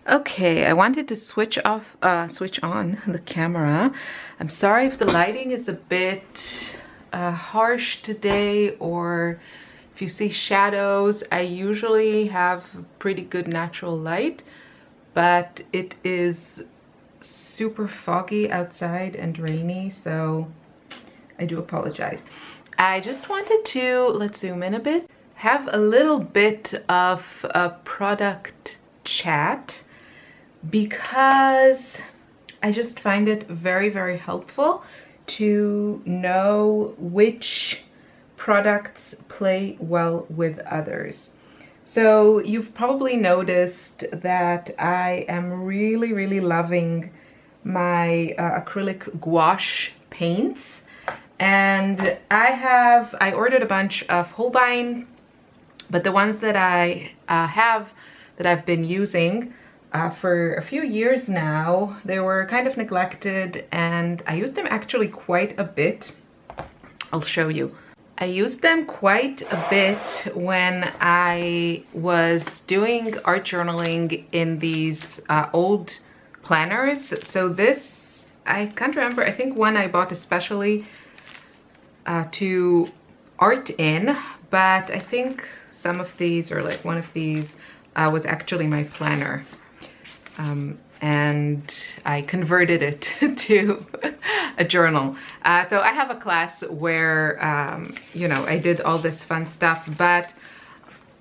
Okay, I wanted to switch on the camera. I'm sorry if the lighting is a bit harsh today, or if you see shadows. I usually have pretty good natural light, but it is super foggy outside and rainy, so I do apologize. I just wanted to, let's zoom in a bit, have a little bit of a product chat, because I just find it very, very helpful to know which products play well with others. So you've probably noticed that I am really, really loving my acrylic gouache paints. And I ordered a bunch of Holbein, but the ones that I that I've been using for a few years now, they were kind of neglected, and I used them actually quite a bit. I'll show you. I used them quite a bit when I was doing art journaling in these old planners. So this, I can't remember, I think one I bought especially to art in, but I think some of these, or like one of these, was actually my planner. And I converted it to a journal. So I have a class where, you know, I did all this fun stuff, but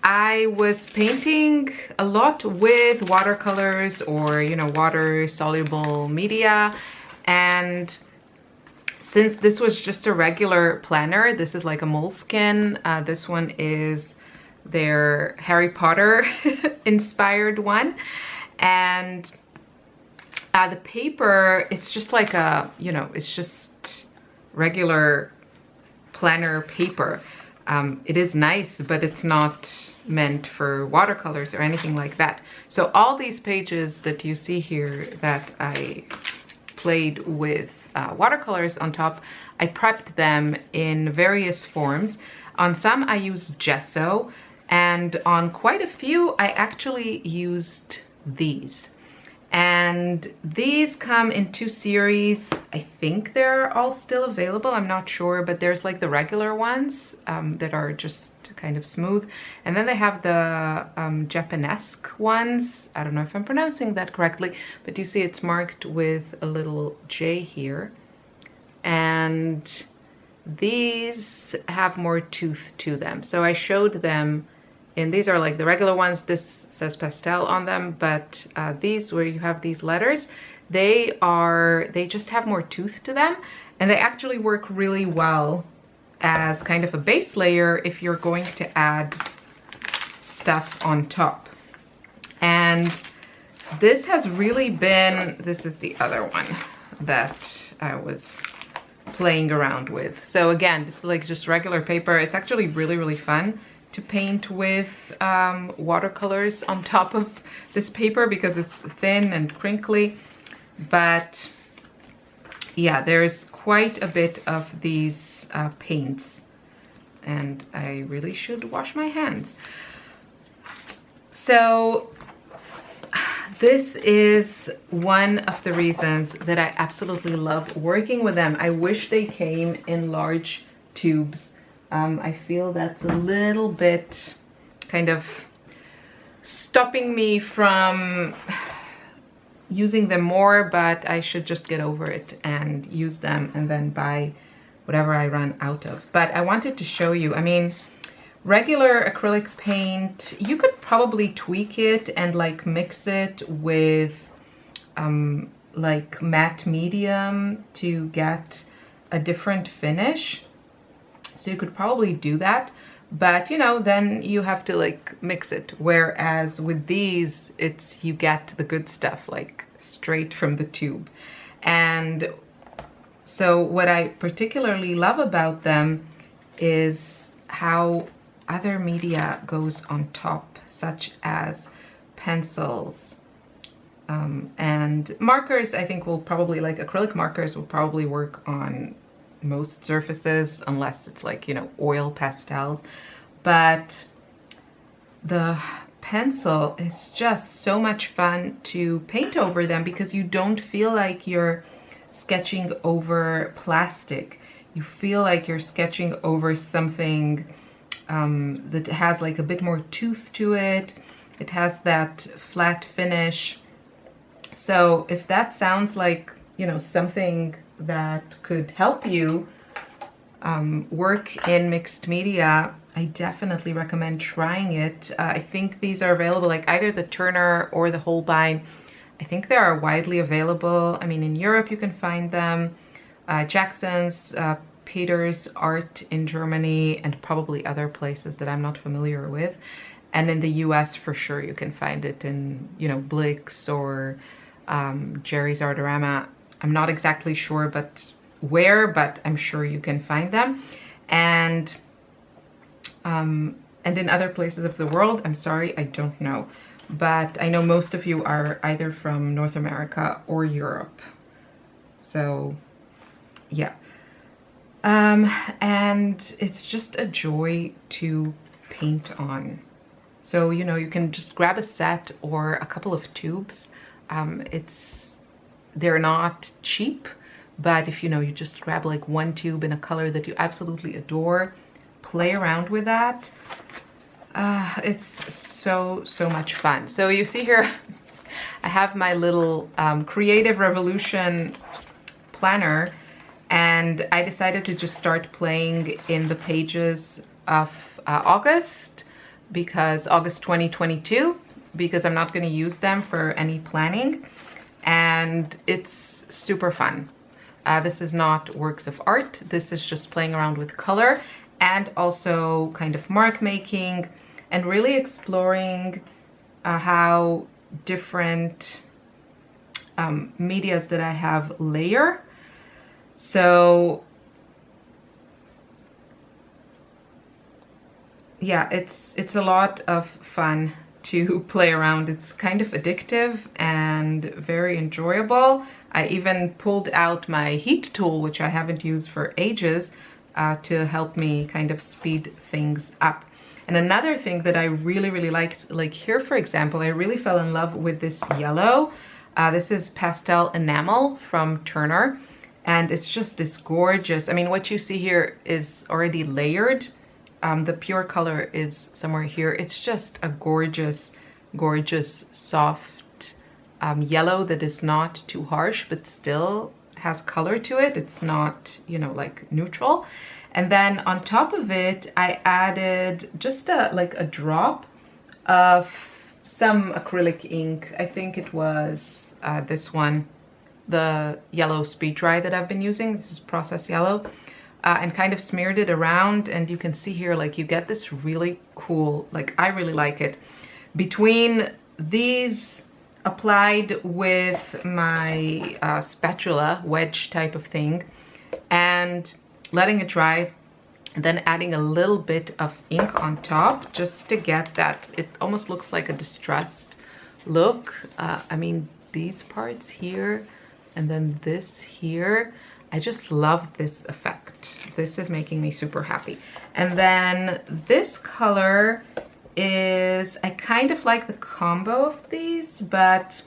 I was painting a lot with watercolors or, you know, water soluble media. And since this was just a regular planner, this is like a moleskin. This one is their Harry Potter inspired one. And the paper, it's just like a, you know, it's just regular planner paper. It is nice, but it's not meant for watercolors or anything like that. So all these pages that you see here that I played with watercolors on top, I prepped them in various forms. On some I used gesso, and on quite a few I actually used these. And these come in two series. I think they're all still available, I'm not sure, but there's like the regular ones that are just kind of smooth, and then they have the Japanesque ones. I don't know if I'm pronouncing that correctly, but you see it's marked with a little J here. And these have more tooth to them, so I showed them. And these are like the regular ones. This says pastel on them, but these, where you have these letters, they just have more tooth to them, and they actually work really well as kind of a base layer if you're going to add stuff on top. And this has really been, this is the other one that I was playing around with. So again, this is like just regular paper. It's actually really, really fun to paint with watercolors on top of this paper because it's thin and crinkly. But yeah, there's quite a bit of these paints, and I really should wash my hands. So this is one of the reasons that I absolutely love working with them. I wish they came in large tubes. I feel that's a little bit kind of stopping me from using them more, but I should just get over it and use them and then buy whatever I run out of. But I wanted to show you, I mean, regular acrylic paint, you could probably tweak it and like mix it with like matte medium to get a different finish. So you could probably do that, but you know, then you have to like mix it. Whereas with these, it's, you get the good stuff like straight from the tube. And so what I particularly love about them is how other media goes on top, such as pencils and markers. I think will probably, like acrylic markers will probably work on most surfaces unless it's like, you know, oil pastels. But the pencil is just so much fun to paint over them because you don't feel like you're sketching over plastic. You feel like you're sketching over something that has like a bit more tooth to it. It has that flat finish. So if that sounds like, you know, something that could help you work in mixed media, I definitely recommend trying it. I think these are available like either the Turner or the Holbein. I think they are widely available. I mean, in Europe you can find them. Jackson's, Peter's Art in Germany, and probably other places that I'm not familiar with. And in the US for sure you can find it in, you know, Blick's or Jerry's Artorama. I'm not exactly sure but where, but I'm sure you can find them. And in other places of the world, I'm sorry, I don't know. But I know most of you are either from North America or Europe. So, yeah. And it's just a joy to paint on. So, you know, you can just grab a set or a couple of tubes. They're not cheap, but if you know, you just grab like one tube in a color that you absolutely adore, play around with that. It's so much fun. So you see here, I have my little Creative Revolution planner, and I decided to just start playing in the pages of August, because August 2022, because I'm not going to use them for any planning, and it's super fun. This is not works of art. This is just playing around with color and also kind of mark making and really exploring how different medias that I have layer. So yeah, it's a lot of fun to play around. It's kind of addictive and very enjoyable. I even pulled out my heat tool, which I haven't used for ages, to help me kind of speed things up. And another thing that I really liked, like here for example, I really fell in love with this yellow. This is pastel enamel from Turner, and it's just this gorgeous, I mean, what you see here is already layered. The pure color is somewhere here. It's just a gorgeous soft yellow that is not too harsh but still has color to it. It's not, you know, like neutral. And then on top of it I added just like a drop of some acrylic ink. I think it was this one, the yellow speed dry that I've been using. This is process yellow. And kind of smeared it around, and you can see here, like, you get this really cool, like, I really like it. Between these applied with my spatula, wedge type of thing, and letting it dry, and then adding a little bit of ink on top, just to get that, it almost looks like a distressed look. I mean, these parts here, and then this here, I just love this effect. This is making me super happy. And then this color is, I kind of like the combo of these, but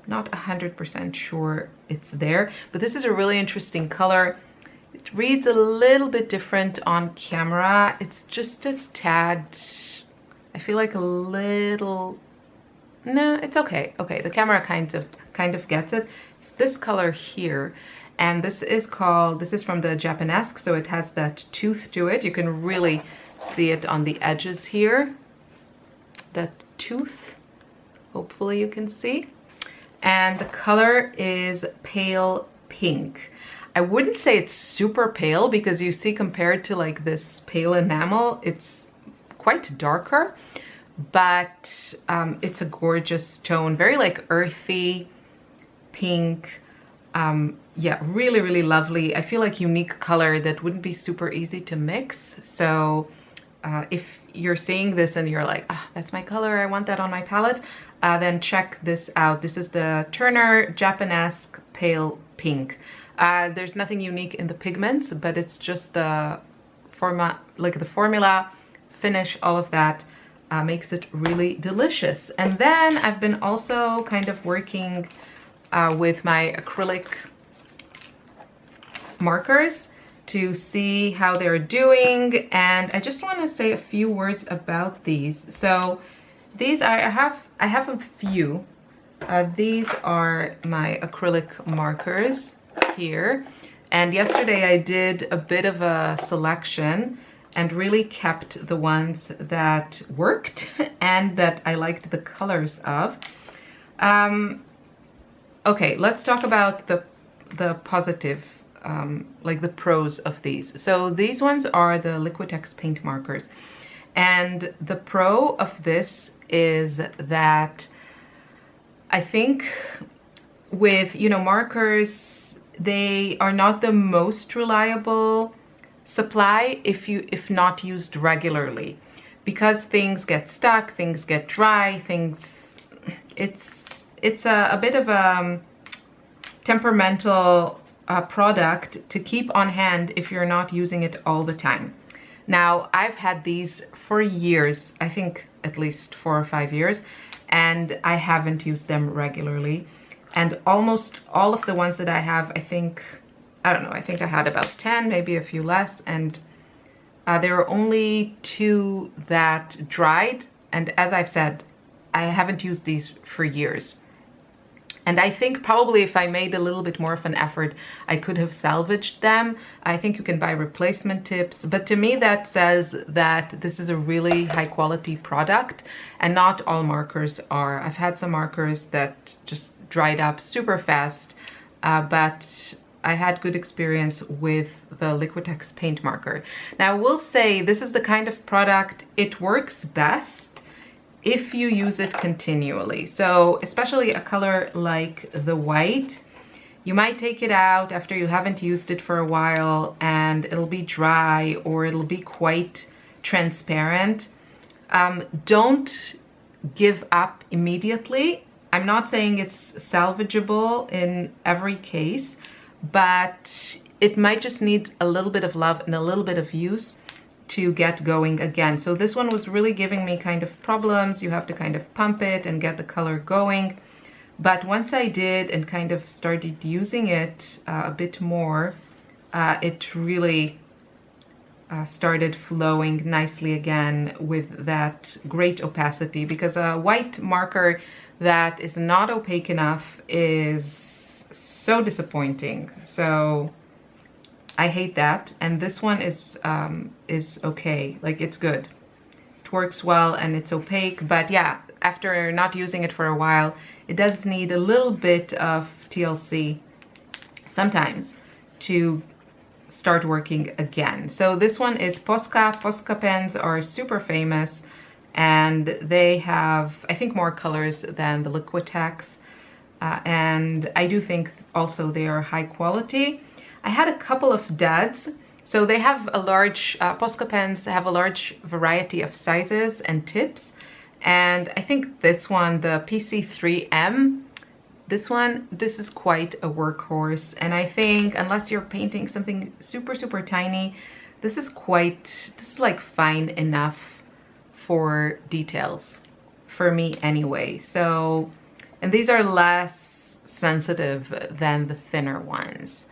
not 100% sure it's there. But this is a really interesting color. It reads a little bit different on camera. It's just a tad, I feel like a little, no, it's okay. Okay, the camera kind of gets it. It's this color here. And this is from the Japanesque, so it has that tooth to it. You can really see it on the edges here. That tooth, hopefully you can see. And the color is pale pink. I wouldn't say it's super pale, because you see compared to like this pale enamel, it's quite darker, but it's a gorgeous tone, very like earthy pink. Yeah, really lovely. I feel like unique color that wouldn't be super easy to mix. So if you're seeing this and you're like, ah, that's my color, I want that on my palette, then check this out. This is the Turner Japanesque Pale Pink. There's nothing unique in the pigments, but it's just the formula, finish, all of that. makes it really delicious. And then I've been also kind of working with my acrylic markers to see how they're doing, and I just want to say a few words about these. So these I have a few. These are my acrylic markers here, and yesterday I did a bit of a selection and really kept the ones that worked and that I liked the colors of. Okay, let's talk about the positive, like the pros of these. So these ones are the Liquitex paint markers. And the pro of this is that I think with, you know, markers, they are not the most reliable supply if not used regularly, because things get stuck, things get dry, it's a bit of a temperamental product to keep on hand if you're not using it all the time. Now, I've had these for years, I think at least 4 or 5 years, and I haven't used them regularly. And almost all of the ones that I have, I think I had about 10, maybe a few less, and there are only 2 that dried. And as I've said, I haven't used these for years. And I think probably if I made a little bit more of an effort, I could have salvaged them. I think you can buy replacement tips, but to me that says that this is a really high quality product, and not all markers are. I've had some markers that just dried up super fast, but I had good experience with the Liquitex paint marker. Now I will say this is the kind of product, it works best if you use it continually. So especially a color like the white, you might take it out after you haven't used it for a while and it'll be dry or it'll be quite transparent. Don't give up immediately. I'm not saying it's salvageable in every case, but it might just need a little bit of love and a little bit of use to get going again. So this one was really giving me kind of problems. You have to kind of pump it and get the color going. But once I did and kind of started using it a bit more, it really started flowing nicely again with that great opacity, because a white marker that is not opaque enough is so disappointing. So I hate that, and this one is okay, like it's good. It works well and it's opaque, but yeah, after not using it for a while, it does need a little bit of TLC sometimes to start working again. So this one is Posca. Posca pens are super famous, and they have, I think, more colors than the Liquitex, and I do think also they are high quality. I had a couple of duds. So they have a large, Posca pens have a large variety of sizes and tips. And I think this one, the PC3M, this is quite a workhorse. And I think unless you're painting something super, super tiny, this is like fine enough for details, for me anyway. So, and these are less sensitive than the thinner ones.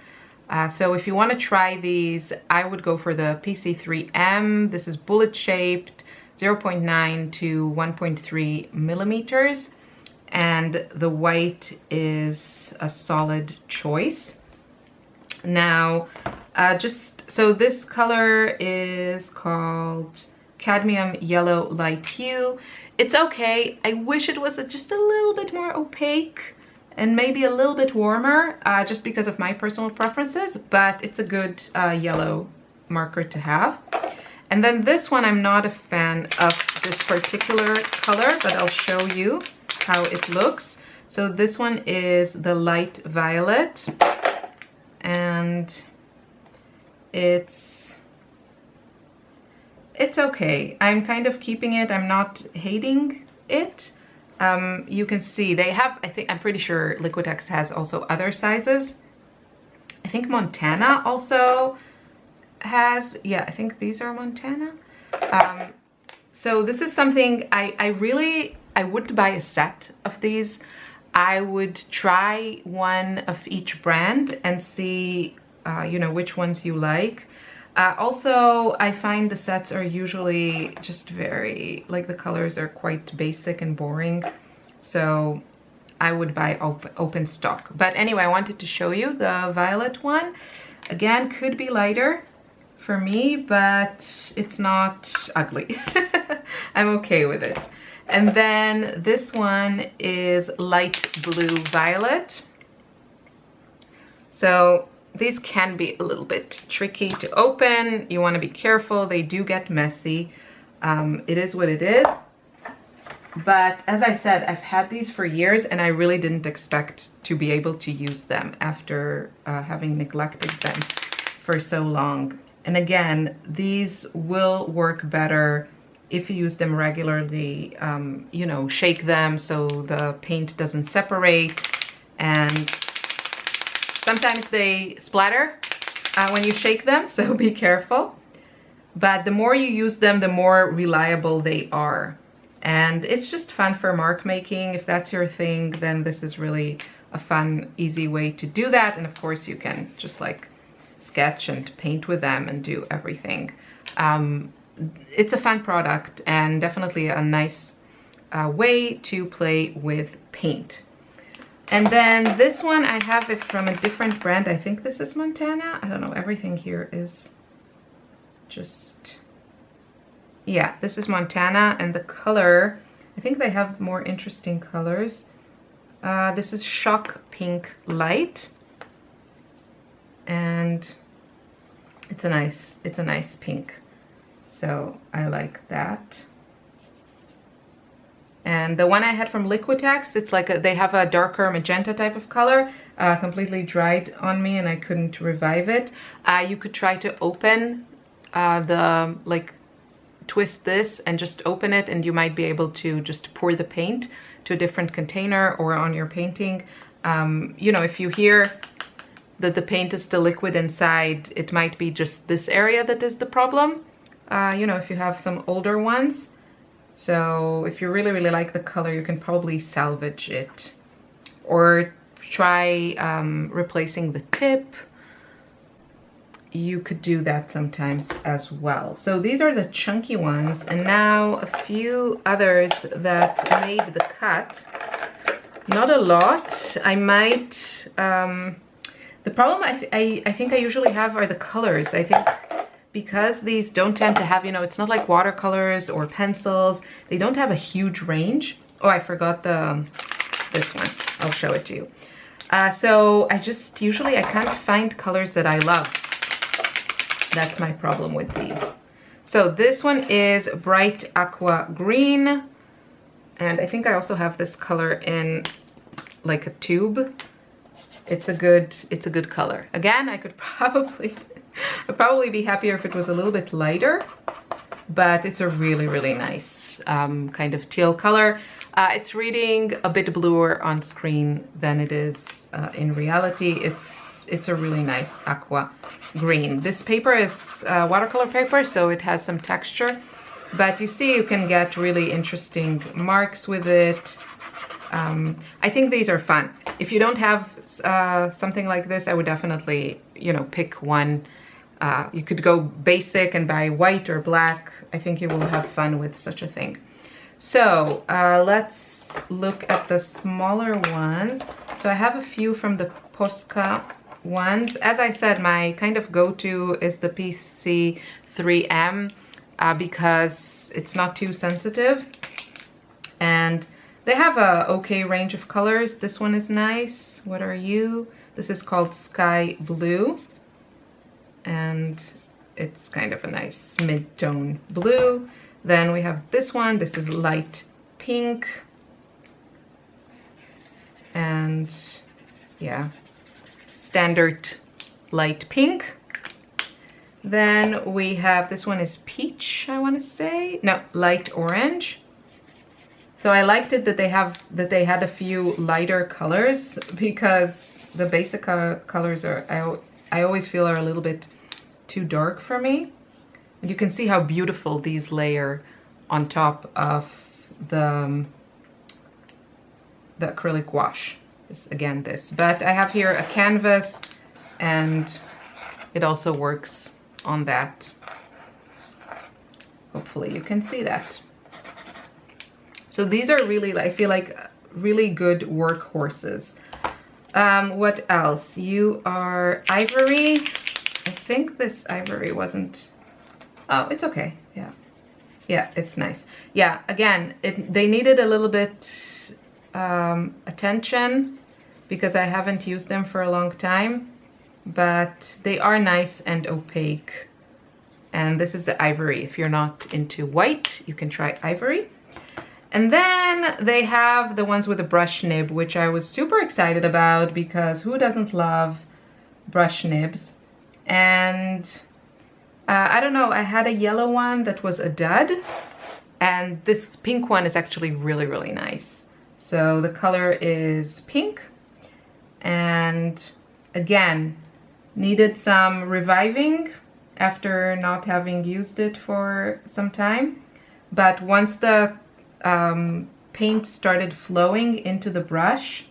So if you want to try these, I would go for the PC3M. This is bullet shaped, 0.9 to 1.3 millimeters. And the white is a solid choice. Now, so this color is called Cadmium Yellow Light Hue. It's okay. I wish it was just a little bit more opaque and maybe a little bit warmer, just because of my personal preferences, but it's a good yellow marker to have. And then this one, I'm not a fan of this particular color, but I'll show you how it looks. So this one is the light violet, and it's okay. I'm kind of keeping it, I'm not hating it. You can see they have, I'm pretty sure Liquitex has also other sizes. I think Montana also has, yeah, I think these are Montana. So this is something I would buy a set of these. I would try one of each brand and see, you know, which ones you like. Also, I find the sets are usually just very, like the colors are quite basic and boring. So I would buy open stock. But anyway, I wanted to show you the violet one. Again, could be lighter for me, but it's not ugly. I'm okay with it. And then this one is light blue violet. So these can be a little bit tricky to open. You want to be careful. They do get messy. It is what it is. But as I said, I've had these for years and I really didn't expect to be able to use them after having neglected them for so long. And again, these will work better if you use them regularly. You know, shake them so the paint doesn't separate, and sometimes they splatter when you shake them, so be careful. But the more you use them, the more reliable they are. And it's just fun for mark making. If that's your thing, then this is really a fun, easy way to do that. And of course you can just like sketch and paint with them and do everything. It's a fun product and definitely a nice way to play with paint. And then this one I have is from a different brand. I think this is Montana. I don't know, everything here is just... Yeah, this is Montana, and the color, I think they have more interesting colors. This is Shock Pink Light, and it's a nice pink. So I like that. And the one I had from Liquitex, it's like they have a darker magenta type of color, completely dried on me and I couldn't revive it. You could try to open twist this and just open it, and you might be able to just pour the paint to a different container or on your painting. You know, if you hear that the paint is still liquid inside, it might be just this area that is the problem. You know, if you have some older ones. So if you really, really like the color, you can probably salvage it. Or try replacing the tip. You could do that sometimes as well. So these are the chunky ones, and now a few others that made the cut. Not a lot. I might... the problem I think I usually have are the colors. I think because these don't tend to have, you know, it's not like watercolors or pencils. They don't have a huge range. Oh, I forgot this one. I'll show it to you. So I can't find colors that I love. That's my problem with these. So this one is bright aqua green. And I think I also have this color in like a tube. It's a good color. Again, I could I'd probably be happier if it was a little bit lighter, but it's a really, really nice kind of teal color. It's reading a bit bluer on screen than it is in reality. It's a really nice aqua green. This paper is watercolor paper, so it has some texture, but you see you can get really interesting marks with it. I think these are fun. If you don't have something like this, I would definitely, you know, pick one. You could go basic and buy white or black. I think you will have fun with such a thing. So let's look at the smaller ones. So I have a few from the Posca ones. As I said, my kind of go-to is the PC3M because it's not too sensitive. And they have a okay range of colors. This one is nice. What are you? This is called Sky Blue. And it's kind of a nice mid-tone blue. Then we have this one. This is light pink. And yeah, standard light pink. Then we have, this one is peach, I want to say. No, light orange. So I liked it that they had a few lighter colors, because the basic colors are, I always feel are a little bit too dark for me. And you can see how beautiful these layer on top of the acrylic wash. Again, this. But I have here a canvas, and it also works on that. Hopefully you can see that. So these are really, I feel like, really good workhorses. What else? You are ivory. I think this ivory wasn't... Oh, it's okay. Yeah. Yeah, it's nice. Yeah, again, they needed a little bit attention because I haven't used them for a long time, but they are nice and opaque. And this is the ivory. If you're not into white, you can try ivory. And then they have the ones with a brush nib, which I was super excited about because who doesn't love brush nibs? And I don't know, I had a yellow one that was a dud, and this pink one is actually really, really nice. So the color is pink, and again, needed some reviving after not having used it for some time. But once the paint started flowing into the brush,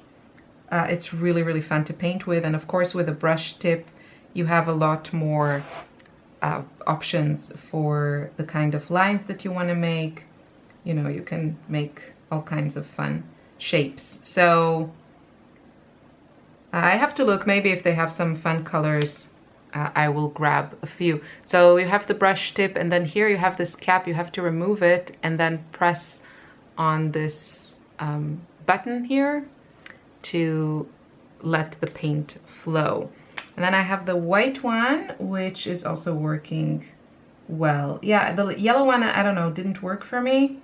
it's really, really fun to paint with. And of course, with a brush tip, you have a lot more options for the kind of lines that you want to make. You know, you can make all kinds of fun shapes. So I have to look, maybe if they have some fun colors, I will grab a few. So you have the brush tip, and then here you have this cap. You have to remove it and then press on this button here to let the paint flow. And then I have the white one, which is also working well. Yeah, the yellow one, I don't know, didn't work for me.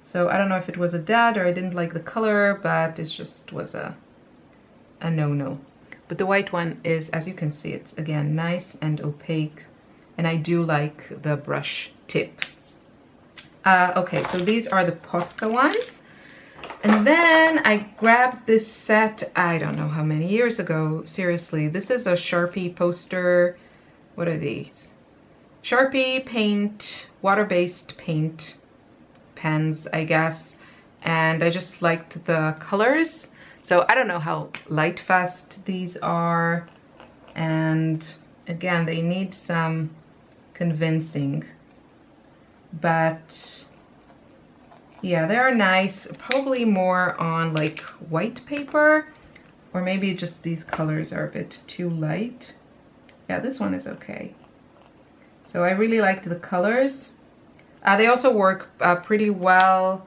So I don't know if it was a dud or I didn't like the color, but it just was a no-no. But the white one is, as you can see, it's again nice and opaque. And I do like the brush tip. Okay, so these are the Posca ones. And then I grabbed this set, I don't know how many years ago, seriously. This is a Sharpie poster. What are these? Sharpie paint, water-based paint pens, I guess. And I just liked the colors. So I don't know how light fast these are. And again, they need some convincing. But yeah, they're nice. Probably more on like white paper, or maybe just these colors are a bit too light. Yeah, this one is okay. So I really liked the colors. They also work pretty well.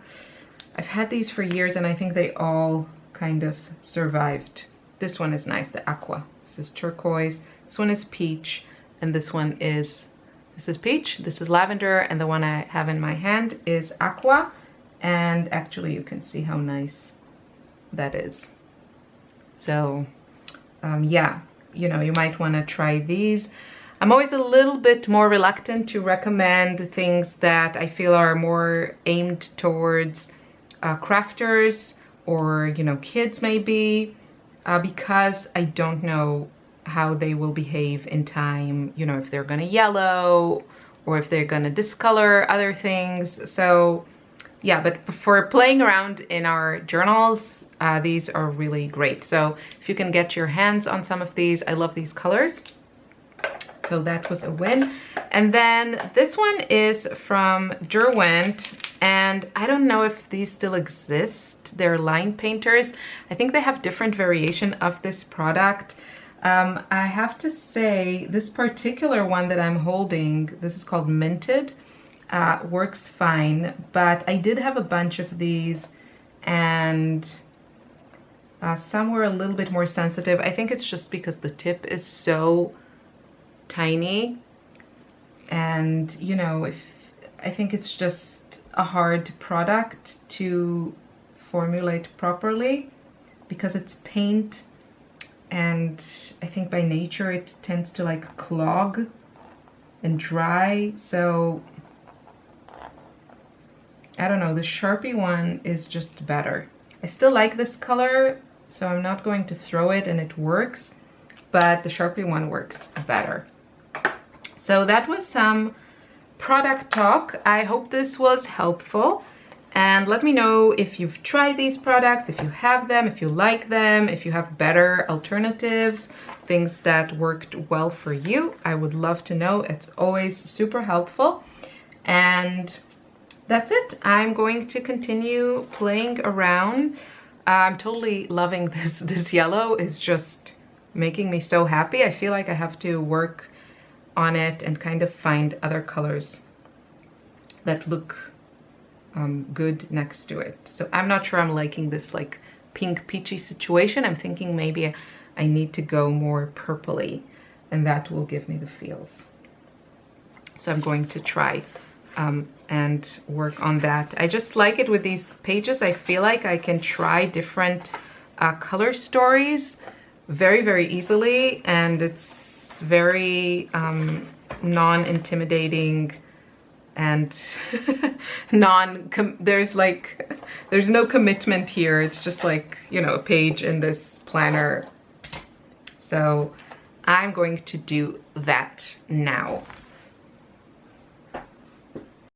I've had these for years and I think they all kind of survived. This one is nice, the aqua. This is turquoise. This one is peach, and this one is, this is peach, this is lavender, and the one I have in my hand is aqua. And actually you can see how nice that is. So yeah, you know, you might want to try these. I'm always a little bit more reluctant to recommend things that I feel are more aimed towards crafters or, you know, kids maybe, because I don't know how they will behave in time, you know, if they're gonna yellow or if they're gonna discolor other things. So yeah, but for playing around in our journals, these are really great. So if you can get your hands on some of these, I love these colors. So that was a win. And then this one is from Derwent, and I don't know if these still exist. They're line painters. I think they have different variation of this product. I have to say this particular one that I'm holding, this is called Minted, works fine, but I did have a bunch of these, and some were a little bit more sensitive. I think it's just because the tip is so tiny, and you know, I think it's just a hard product to formulate properly because it's paint, and I think by nature it tends to like clog and dry. So I don't know, the Sharpie one is just better. I still like this color, so I'm not going to throw it, and it works, but the Sharpie one works better. So that was some product talk. I hope this was helpful. And let me know if you've tried these products, if you have them, if you like them, if you have better alternatives, things that worked well for you. I would love to know. It's always super helpful. And that's it. I'm going to continue playing around. I'm totally loving this. This yellow is just making me so happy. I feel like I have to work on it and kind of find other colors that look good next to it. So I'm not sure I'm liking this like pink peachy situation. I'm thinking maybe I need to go more purpley and that will give me the feels. So I'm going to try and work on that. I just like it with these pages. I feel like I can try different color stories very, very easily, and it's very non-intimidating and there's no commitment here. It's just like, you know, a page in this planner. So I'm going to do that now.